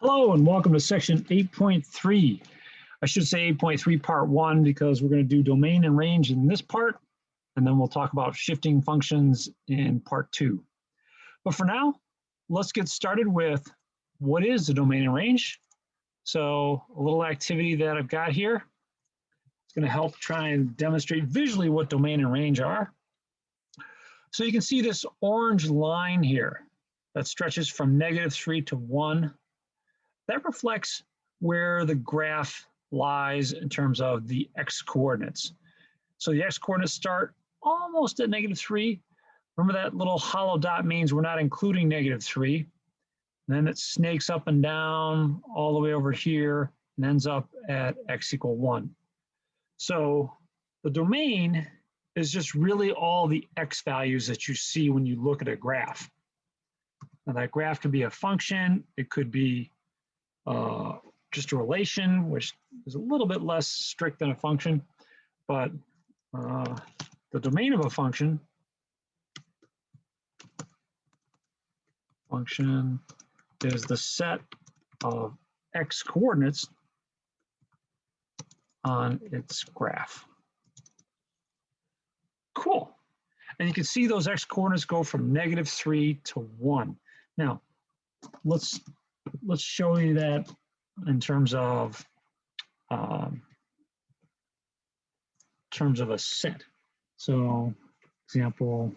Hello and welcome to section 8.3. I should say 8.3 part 1 because we're going to do domain and range in this part, and then we'll talk about shifting functions in part 2. But for now, let's get started with what is the domain and range. So a little activity that I've got here. It's going to help try and demonstrate visually what domain and range are. So you can see this orange line here that stretches from -3 to 1. That reflects where the graph lies in terms of the x-coordinates. So the x-coordinates start almost at -3. Remember that little hollow dot means we're not including -3. And then it snakes up and down all the way over here and ends up at x = 1. So the domain is just really all the x values that you see when you look at a graph. Now that graph could be a function, it could be just a relation, which is a little bit less strict than a function, but the domain of a function is the set of x coordinates on its graph. Cool. And you can see those x coordinates go from -3 to 1. Now, let's show you that in terms of a set. So example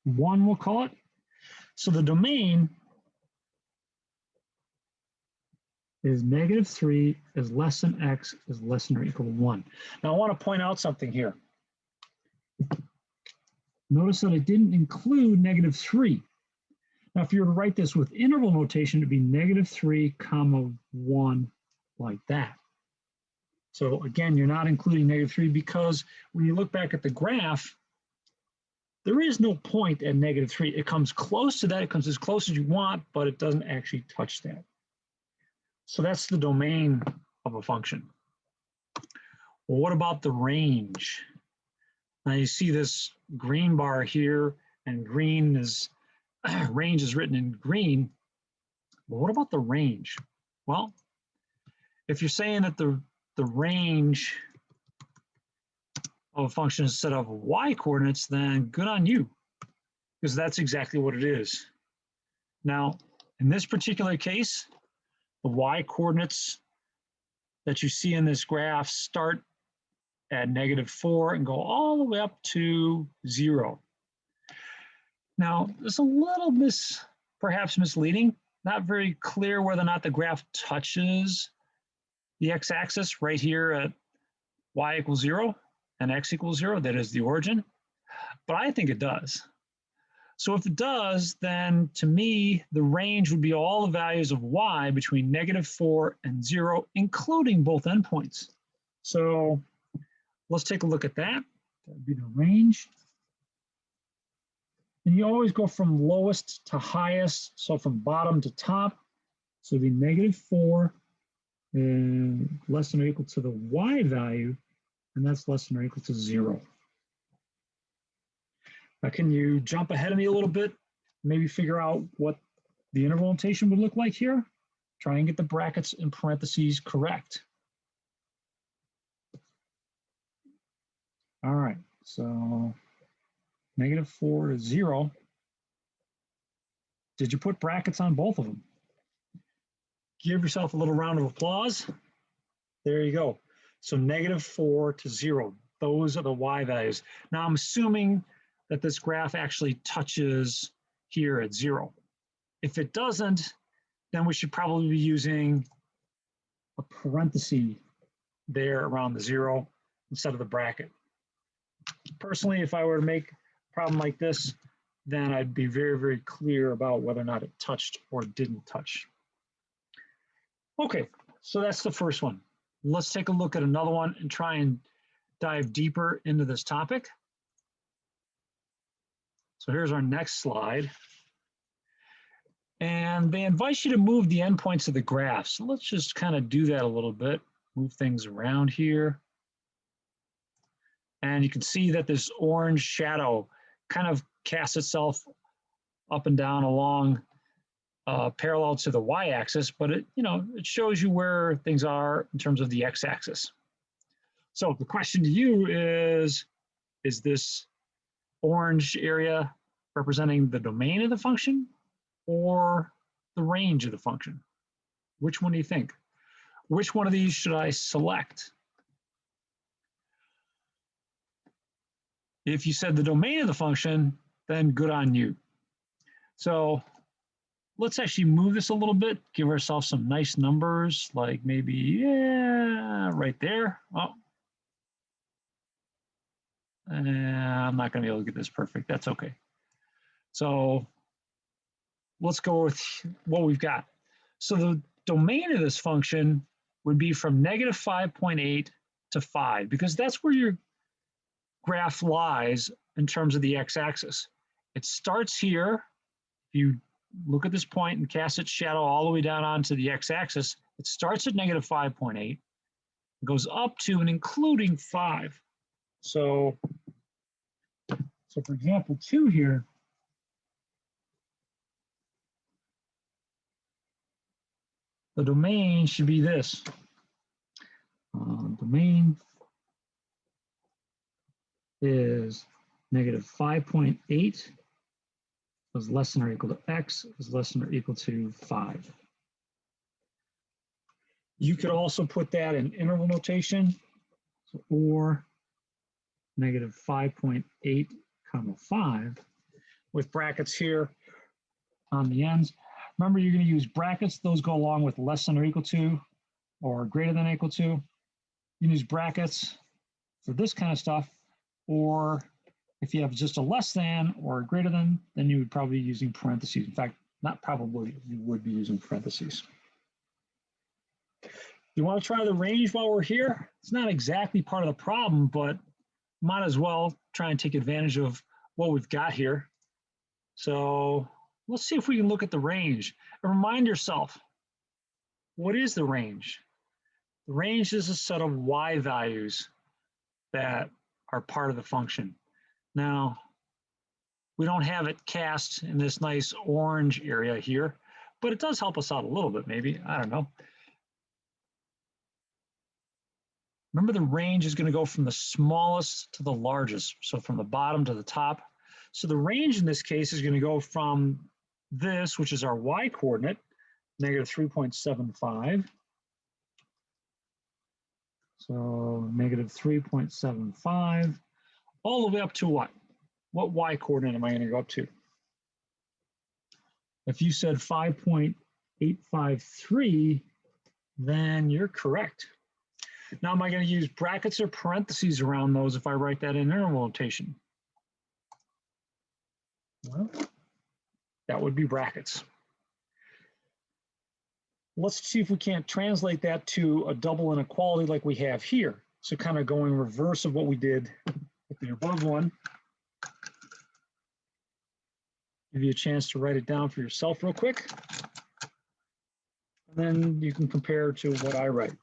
1, we'll call it. So the domain is -3 is less than x is less than or equal to 1. Now I want to point out something here. Notice that I didn't include -3. Now, if you were to write this with interval notation, it'd be -3, 1, like that. So again, you're not including -3 because when you look back at the graph, there is no point at -3. It comes close to that. It comes as close as you want, but it doesn't actually touch that. So that's the domain of a function. Well, what about the range? Now you see this green bar here, and green is range is written in green. Well, what about the range? Well, if you're saying that the range of a function is a set of y coordinates, then good on you, because that's exactly what it is. Now, in this particular case, the y coordinates that you see in this graph start at -4 and go all the way up to 0. Now, it's a little perhaps misleading, not very clear whether or not the graph touches the x-axis right here at y = 0 and x = 0, that is the origin, but I think it does. So if it does, then to me, the range would be all the values of y between -4 and 0, including both endpoints. So let's take a look at that. That would be the range. And you always go from lowest to highest, so from bottom to top. So it'd be -4 and less than or equal to the y value, and that's less than or equal to 0. Now, can you jump ahead of me a little bit? Maybe figure out what the interval notation would look like here? Try and get the brackets and parentheses correct. All right, so -4 to 0. Did you put brackets on both of them? Give yourself a little round of applause. There you go. So -4 to 0. Those are the y values. Now I'm assuming that this graph actually touches here at 0. If it doesn't, then we should probably be using a parenthesis there around the 0 instead of the bracket. Personally, if I were to make a problem like this, then I'd be very, very clear about whether or not it touched or didn't touch. Okay, so that's the first one. Let's take a look at another one and try and dive deeper into this topic. So here's our next slide. And they invite you to move the endpoints of the graph. So let's just kind of do that a little bit, move things around here. And you can see that this orange shadow kind of casts itself up and down along parallel to the y-axis, but it, it shows you where things are in terms of the x-axis. So the question to you is this orange area representing the domain of the function or the range of the function? Which one do you think? Which one of these should I select? If you said the domain of the function, then good on you. So let's actually move this a little bit, give ourselves some nice numbers, like maybe, yeah, right there. Oh, I'm not going to be able to get this perfect. That's okay. So let's go with what we've got. So the domain of this function would be from negative 5.8 to 5, because that's where your graph lies in terms of the x-axis. It starts here. If you look at this point and cast its shadow all the way down onto the x-axis, it starts at negative 5.8, goes up to and including 5. So for example, 2 here, the domain should be this. Domain is negative 5.8 is less than or equal to x is less than or equal to 5. You could also put that in interval notation, or negative 5.8 comma 5 with brackets here on the ends. Remember, you're going to use brackets. Those go along with less than or equal to or greater than or equal to. You can use brackets for this kind of stuff, or if you have just a less than or a greater than, then you would probably be using parentheses. In fact, not probably, you would be using parentheses. You want to try the range while we're here? It's not exactly part of the problem, but might as well try and take advantage of what we've got here. So let's see if we can look at the range. And remind yourself, what is the range? The range is a set of y values that are part of the function. Now, we don't have it cast in this nice orange area here, but it does help us out a little bit, maybe. I don't know. Remember, the range is going to go from the smallest to the largest, so from the bottom to the top. So the range in this case is going to go from this, which is our y coordinate, negative 3.75. So negative 3.75, all the way up to what? What y coordinate am I going to go up to? If you said 5.853, then you're correct. Now, am I going to use brackets or parentheses around those if I write that in interval notation? Well, that would be brackets. Let's see if we can't translate that to a double inequality like we have here. So kind of going reverse of what we did with the above one. Give you a chance to write it down for yourself real quick. And then you can compare to what I write.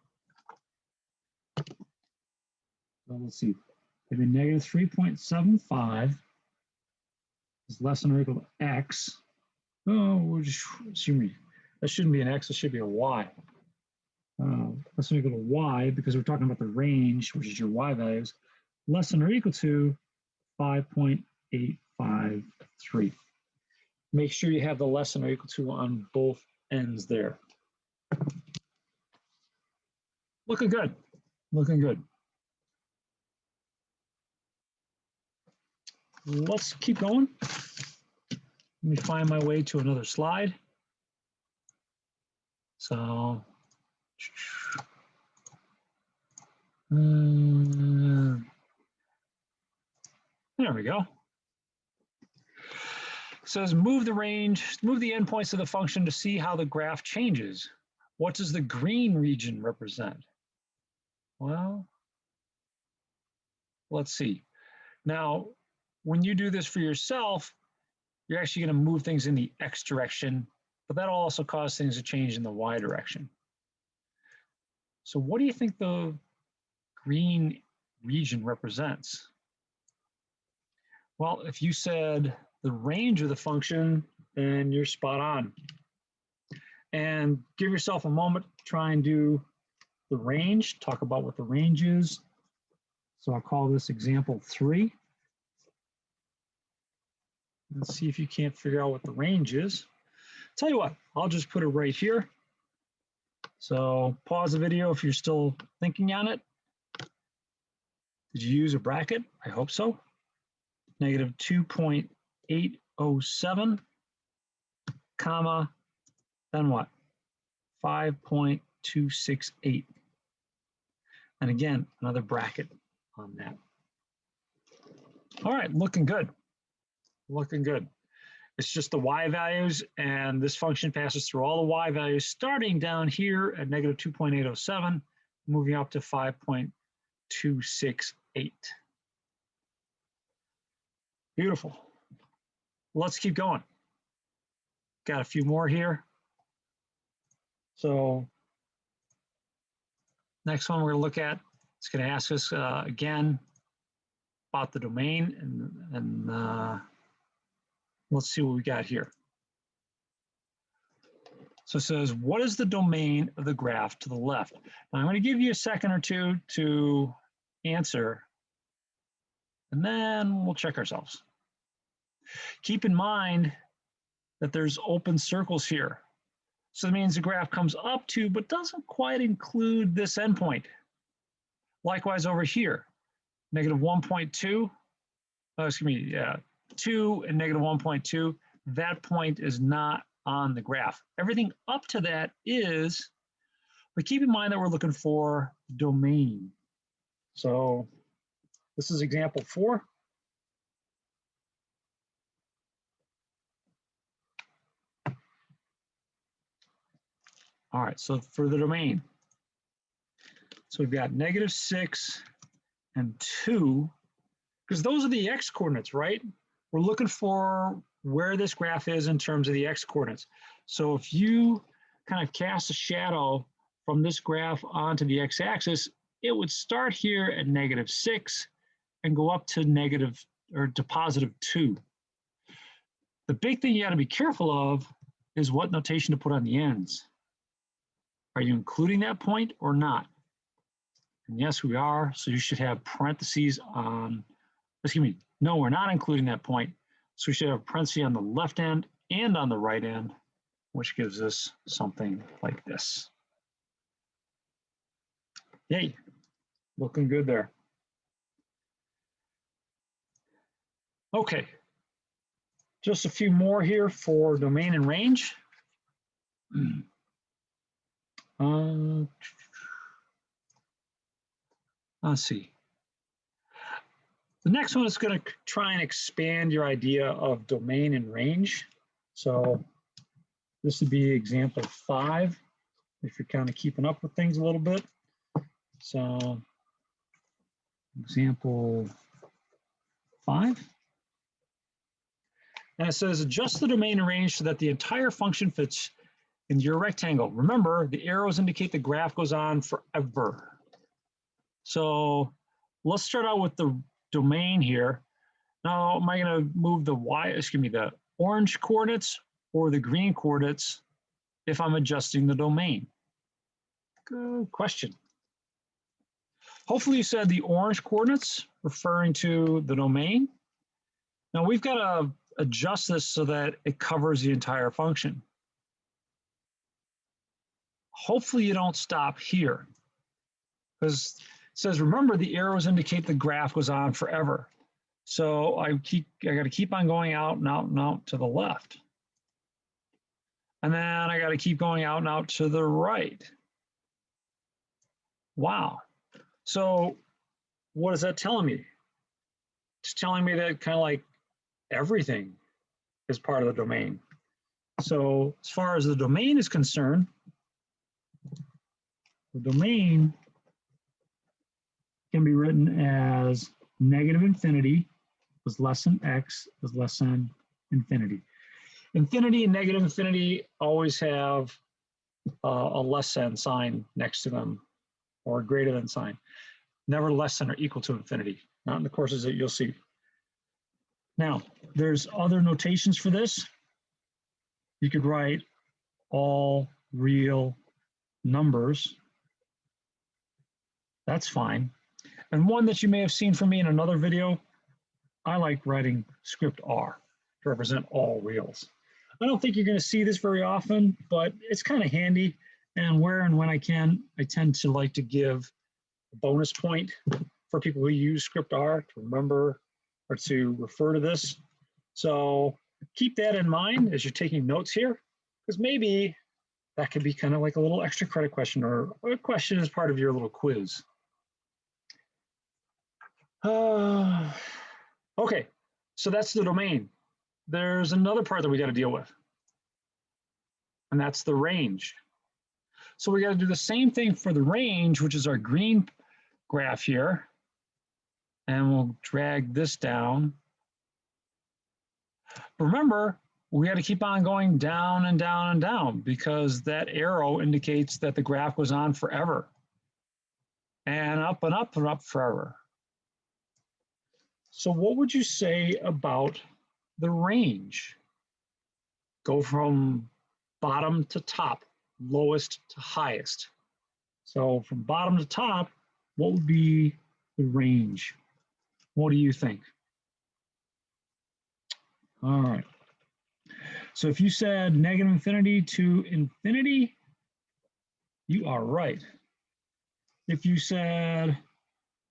So let's see. Maybe negative 3.75 is less than or equal to x. Oh, we're just assuming that shouldn't be an x, it should be a y. Less than or equal to y, because we're talking about the range, which is your y values, less than or equal to 5.853. Make sure you have the less than or equal to on both ends there. Looking good, looking good. Let's keep going. Let me find my way to another slide. So, there we go. It says move the range, move the endpoints of the function to see how the graph changes. What does the green region represent? Well, let's see. Now, when you do this for yourself, you're actually going to move things in the x direction, but that'll also cause things to change in the y direction. So what do you think the green region represents? Well, if you said the range of the function, then you're spot on. and give yourself a moment to try and do the range, talk about what the range is. So I'll call this example 3. Let's see if you can't figure out what the range is. Tell you what, I'll just put it right here. So pause the video if you're still thinking on it. Did you use a bracket? I hope so. Negative 2.807, comma, then what? 5.268. And again, another bracket on that. All right, looking good. Looking good. It's just the y values, and this function passes through all the y values starting down here at negative 2.807, moving up to 5.268. Beautiful. Let's keep going. Got a few more here. So next one we're going to look at, it's going to ask us again about the domain, and let's see what we got here. So it says, what is the domain of the graph to the left? Now I'm going to give you a second or two to answer, and then we'll check ourselves. Keep in mind that there's open circles here. So that means the graph comes up to, but doesn't quite include this endpoint. Likewise over here, negative 1.2, excuse me, yeah, 2 and negative 1.2, that point is not on the graph. Everything up to that is, but keep in mind that we're looking for domain. So this is example 4. All right, so for the domain, so we've got negative 6 and 2, because those are the x coordinates, right? We're looking for where this graph is in terms of the x coordinates. So if you kind of cast a shadow from this graph onto the x-axis, it would start here at negative 6 and go up to negative or to positive 2. The big thing you got to be careful of is what notation to put on the ends. Are you including that point or not? And yes, we are. So you should have parentheses on, excuse me, no, we're not including that point. So we should have a parenthesis on the left end and on the right end, which gives us something like this. Yay, looking good there. Okay, just a few more here for domain and range. Let's see. The next one is going to try and expand your idea of domain and range. So this would be example 5, if you're kind of keeping up with things a little bit. So example 5. And it says, adjust the domain and range so that the entire function fits in your rectangle. Remember, the arrows indicate the graph goes on forever. So let's start out with the domain here. Now, am I going to move the the orange coordinates or the green coordinates if I'm adjusting the domain? Good question. Hopefully you said the orange coordinates referring to the domain. Now we've got to adjust this so that it covers the entire function. Hopefully you don't stop here, because it says, remember, the arrows indicate the graph goes on forever. So I got to keep on going out and out and out to the left. And then I got to keep going out and out to the right. Wow. So what is that telling me? It's telling me that kind of like everything is part of the domain. So as far as the domain is concerned, the domain can be written as negative infinity is less than x is less than infinity. Infinity and negative infinity always have a less than sign next to them, or a greater than sign. Never less than or equal to infinity, not in the courses that you'll see. Now, there's other notations for this. You could write all real numbers. That's fine. And one that you may have seen from me in another video, I like writing script R to represent all reals. I don't think you're going to see this very often, but it's kind of handy. And where and when I can, I tend to like to give a bonus point for people who use script R to remember or to refer to this. So keep that in mind as you're taking notes here, because maybe that could be kind of like a little extra credit question or a question as part of your little quiz. Okay, so that's the domain. There's another part that we got to deal with, and that's the range. So we got to do the same thing for the range, which is our green graph here. And we'll drag this down. Remember, we got to keep on going down and down and down because that arrow indicates that the graph goes on forever. And up and up and up forever. So what would you say about the range? Go from bottom to top, lowest to highest. So from bottom to top, what would be the range? What do you think? All right. So if you said negative infinity to infinity, you are right. If you said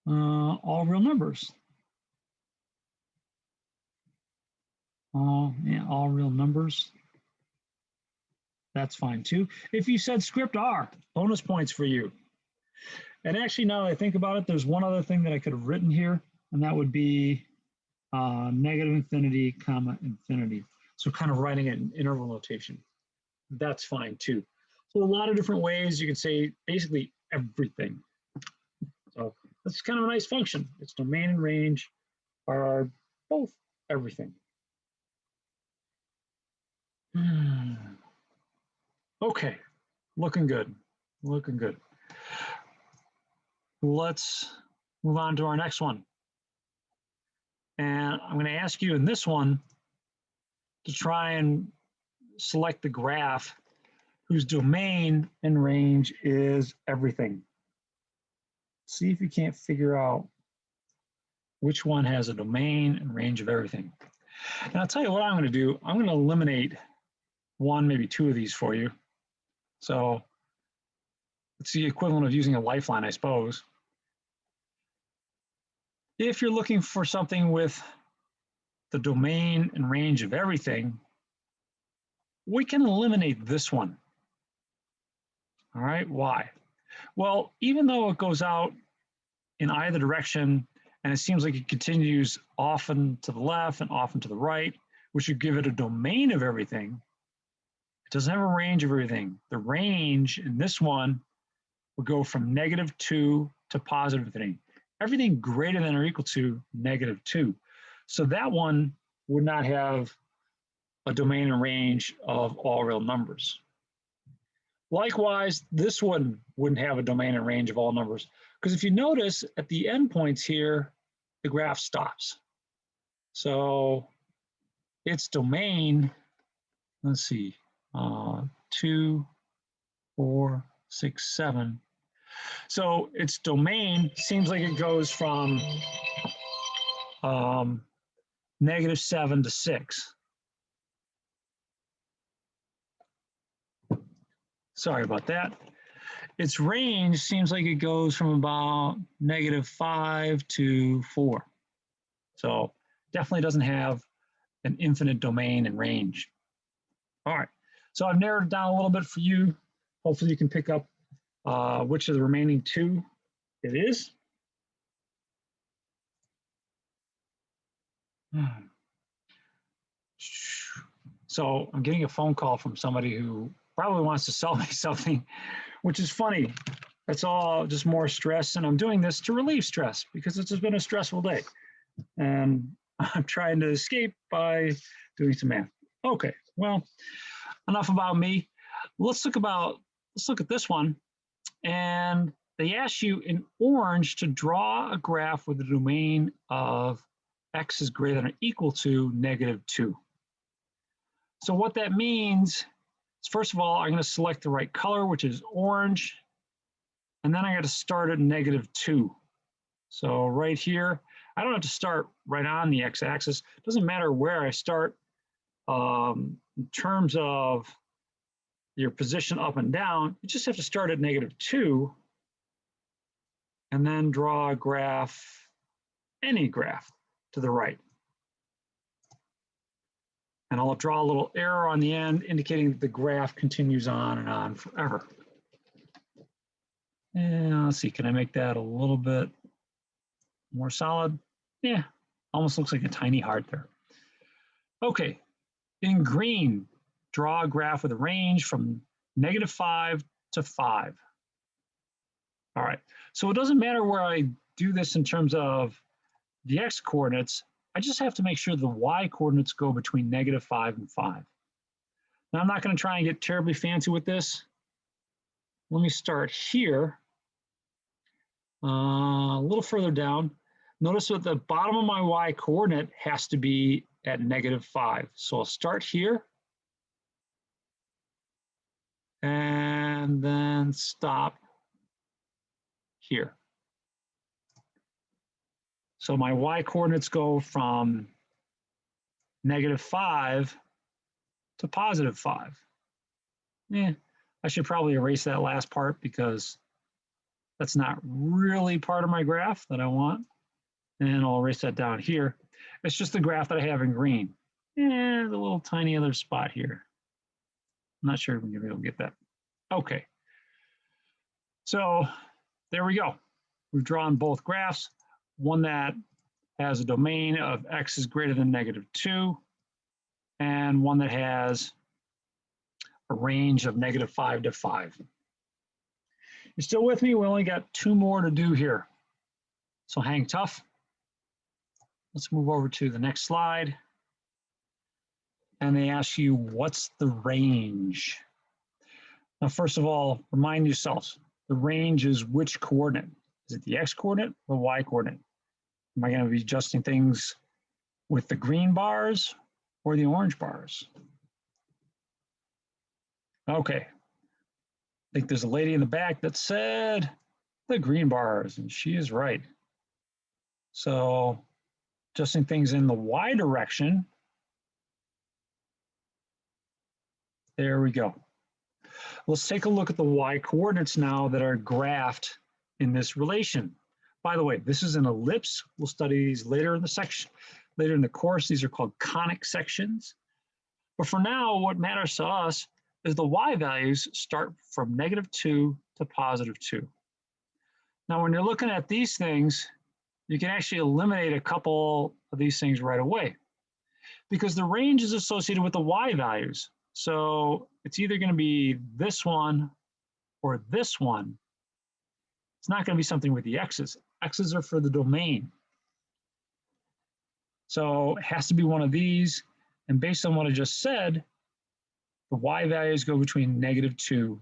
all real numbers, all real numbers, that's fine too. If you said script R, bonus points for you. And actually, now that I think about it, there's one other thing that I could have written here, and that would be negative infinity, comma, infinity. So kind of writing it in interval notation. That's fine too. So a lot of different ways you can say basically everything. So that's kind of a nice function. Its domain and range are both everything. Okay, looking good, looking good. Let's move on to our next one. And I'm going to ask you in this one to try and select the graph whose domain and range is everything. See if you can't figure out which one has a domain and range of everything. And I'll tell you what I'm going to do. I'm going to eliminate one, maybe two of these for you. So it's the equivalent of using a lifeline, I suppose. If you're looking for something with the domain and range of everything, we can eliminate this one. All right, why? Well, even though it goes out in either direction, and it seems like it continues often to the left and often to the right, which would give it a domain of everything, it doesn't have a range of everything. The range in this one would go from -2 to positive infinity. Everything greater than or equal to -2. So that one would not have a domain and range of all real numbers. Likewise, this one wouldn't have a domain and range of all numbers, because if you notice at the endpoints here, the graph stops. So its domain, let's see, 2, 4, 6, 7. So its domain seems like it goes from -7 to 6. Sorry about that. Its range seems like it goes from about -5 to 4. So definitely doesn't have an infinite domain and range. All right, so I've narrowed it down a little bit for you. Hopefully you can pick up which of the remaining two it is. So I'm getting a phone call from somebody who probably wants to sell me something, which is funny. That's all just more stress. And I'm doing this to relieve stress because it's just been a stressful day. And I'm trying to escape by doing some math. Okay, well, enough about me. Let's look at this one. And they ask you in orange to draw a graph with a domain of x is greater than or equal to -2. So what that means So first of all, I'm going to select the right color, which is orange. And then I got to start at -2. So right here, I don't have to start right on the x-axis. It doesn't matter where I start in terms of your position up and down. You just have to start at -2 and then draw a graph, any graph to the right. And I'll draw a little arrow on the end indicating that the graph continues on and on forever. And let's see, can I make that a little bit more solid? Yeah, almost looks like a tiny heart there. Okay, in green, draw a graph with a range from -5 to 5. All right, so it doesn't matter where I do this in terms of the x coordinates. I just have to make sure the y coordinates go between -5 and 5. Now I'm not going to try and get terribly fancy with this. Let me start here, a little further down. Notice that the bottom of my y coordinate has to be at -5. So I'll start here and then stop here. So my y coordinates go from -5 to +5. I should probably erase that last part because that's not really part of my graph that I want. And I'll erase that down here. It's just the graph that I have in green. And a little tiny other spot here. I'm not sure if we're able to get that. Okay. So there we go. We've drawn both graphs. One that has a domain of x is greater than -2, and one that has a range of -5 to 5. You still with me? We only got 2 more to do here. So hang tough. Let's move over to the next slide. And they ask you, what's the range? Now, first of all, remind yourselves, the range is which coordinate? Is it the x coordinate or y coordinate? Am I going to be adjusting things with the green bars or the orange bars? Okay. I think there's a lady in the back that said the green bars, and she is right. So adjusting things in the y direction. There we go. Let's take a look at the y coordinates now that are graphed in this relation. By the way, this is an ellipse. We'll study these later in the section, later in the course. These are called conic sections. But for now, what matters to us is the y values start from -2 to +2. Now, when you're looking at these things, you can actually eliminate a couple of these things right away because the range is associated with the y values. So it's either going to be this one or this one. It's not going to be something with the x's. X's are for the domain. So it has to be one of these. And based on what I just said, the y values go between -2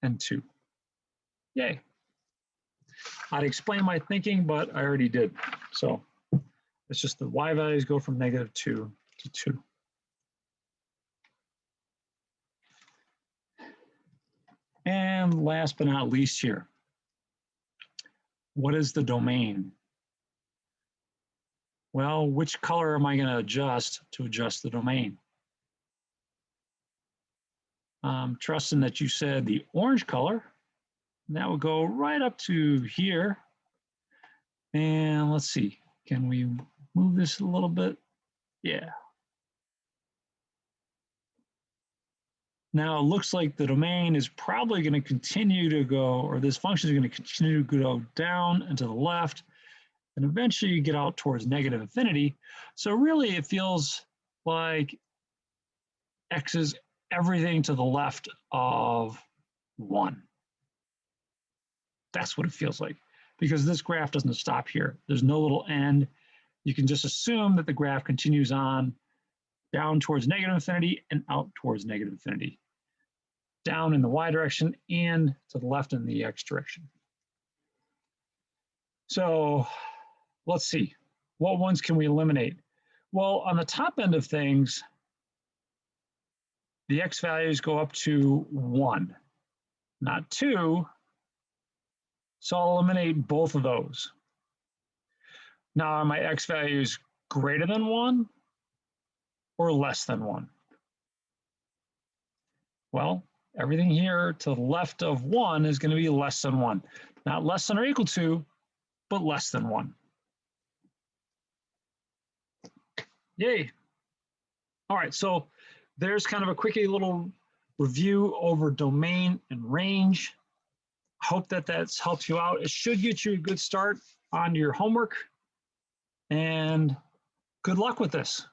and 2. Yay. I'd explain my thinking, but I already did. So it's just the y values go from -2 to 2. And last but not least here, what is the domain? Well, which color am I going to adjust the domain? I'm trusting that you said the orange color. And that would go right up to here. And let's see, can we move this a little bit? Yeah. Now it looks like the domain is probably going to continue to go, or this function is going to continue to go down and to the left, and eventually you get out towards -infinity. So really it feels like x is everything to the left of 1. That's what it feels like, because this graph doesn't stop here. There's no little end. You can just assume that the graph continues on down towards -infinity and out towards -infinity, down in the y direction and to the left in the x direction. So let's see, what ones can we eliminate? Well, on the top end of things, the x values go up to 1, not 2. So I'll eliminate both of those. Now, are my x values greater than 1 or less than 1? Well, everything here to the left of 1 is going to be less than 1. Not less than or equal to, but less than 1. Yay. All right, so there's kind of a quickie little review over domain and range. Hope that that's helped you out. It should get you a good start on your homework. And good luck with this.